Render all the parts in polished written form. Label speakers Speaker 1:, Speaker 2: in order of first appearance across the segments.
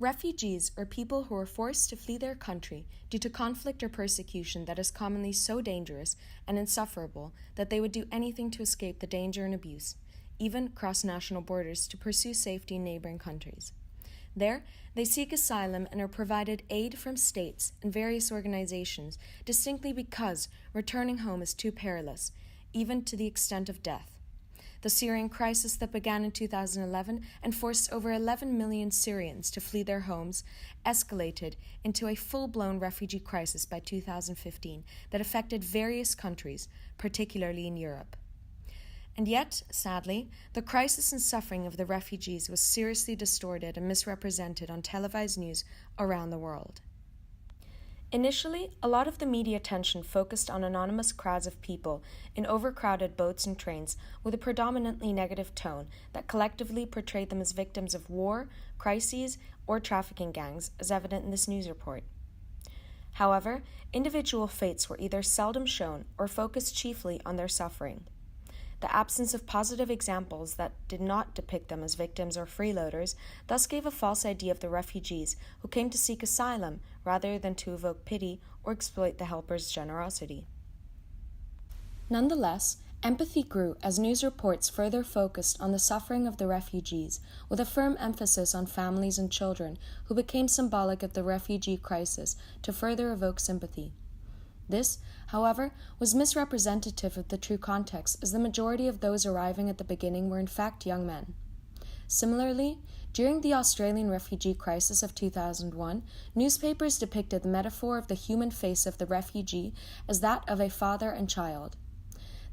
Speaker 1: Refugees are people who are forced to flee their country due to conflict or persecution that is commonly so dangerous and insufferable that they would do anything to escape the danger and abuse, even cross national borders to pursue safety in neighboring countries. There, they seek asylum and are provided aid from states and various organizations distinctly because returning home is too perilous, even to the extent of death. The Syrian crisis that began in 2011 and forced over 11 million Syrians to flee their homes escalated into a full-blown refugee crisis by 2015 that affected various countries, particularly in Europe. And yet, sadly, the crisis and suffering of the refugees was seriously distorted and misrepresented on televised news around the world. Initially, a lot of the media attention focused on anonymous crowds of people in overcrowded boats and trains with a predominantly negative tone that collectively portrayed them as victims of war, crises, or trafficking gangs, as evident in this news report. However, individual fates were either seldom shown or focused chiefly on their suffering. The absence of positive examples that did not depict them as victims or freeloaders thus gave a false idea of the refugees who came to seek asylum rather than to evoke pity or exploit the helpers' generosity. Nonetheless, empathy grew as news reports further focused on the suffering of the refugees, with a firm emphasis on families and children who became symbolic of the refugee crisis to further evoke sympathy. This, however, was misrepresentative of the true context, as the majority of those arriving at the beginning were in fact young men. Similarly, during the Australian refugee crisis of 2001, newspapers depicted the metaphor of the human face of the refugee as that of a father and child.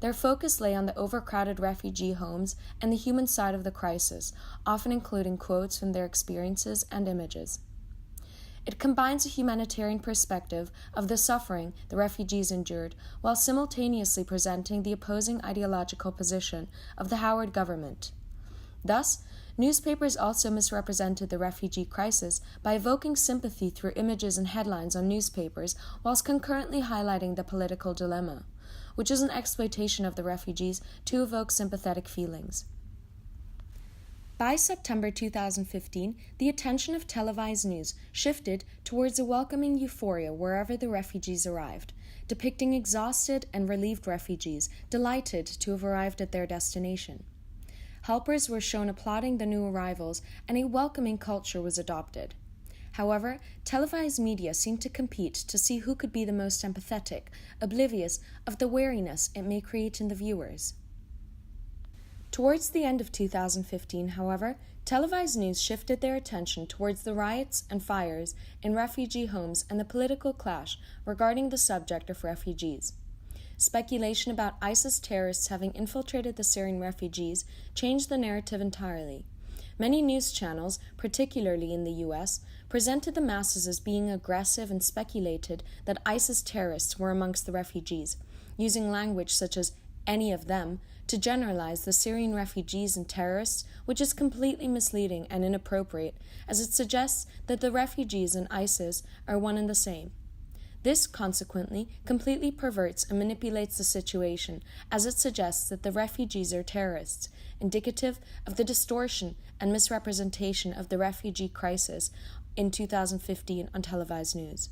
Speaker 1: Their focus lay on the overcrowded refugee homes and the human side of the crisis, often including quotes from their experiences and images. It combines a humanitarian perspective of the suffering the refugees endured while simultaneously presenting the opposing ideological position of the Howard government. Thus, newspapers also misrepresented the refugee crisis by evoking sympathy through images and headlines on newspapers whilst concurrently highlighting the political dilemma, which is an exploitation of the refugees to evoke sympathetic feelings. By September 2015, the attention of televised news shifted towards a welcoming euphoria wherever the refugees arrived, depicting exhausted and relieved refugees delighted to have arrived at their destination. Helpers were shown applauding the new arrivals, and a welcoming culture was adopted. However, televised media seemed to compete to see who could be the most empathetic, oblivious of the wariness it may create in the viewers. Towards the end of 2015, however, televised news shifted their attention towards the riots and fires in refugee homes and the political clash regarding the subject of refugees. Speculation about ISIS terrorists having infiltrated the Syrian refugees changed the narrative entirely. Many news channels, particularly in the US, presented the masses as being aggressive and speculated that ISIS terrorists were amongst the refugees, using language such as any of them to generalize the Syrian refugees and terrorists, which is completely misleading and inappropriate, as it suggests that the refugees and ISIS are one and the same. This, consequently, completely perverts and manipulates the situation, as it suggests that the refugees are terrorists, indicative of the distortion and misrepresentation of the refugee crisis in 2015 on televised news.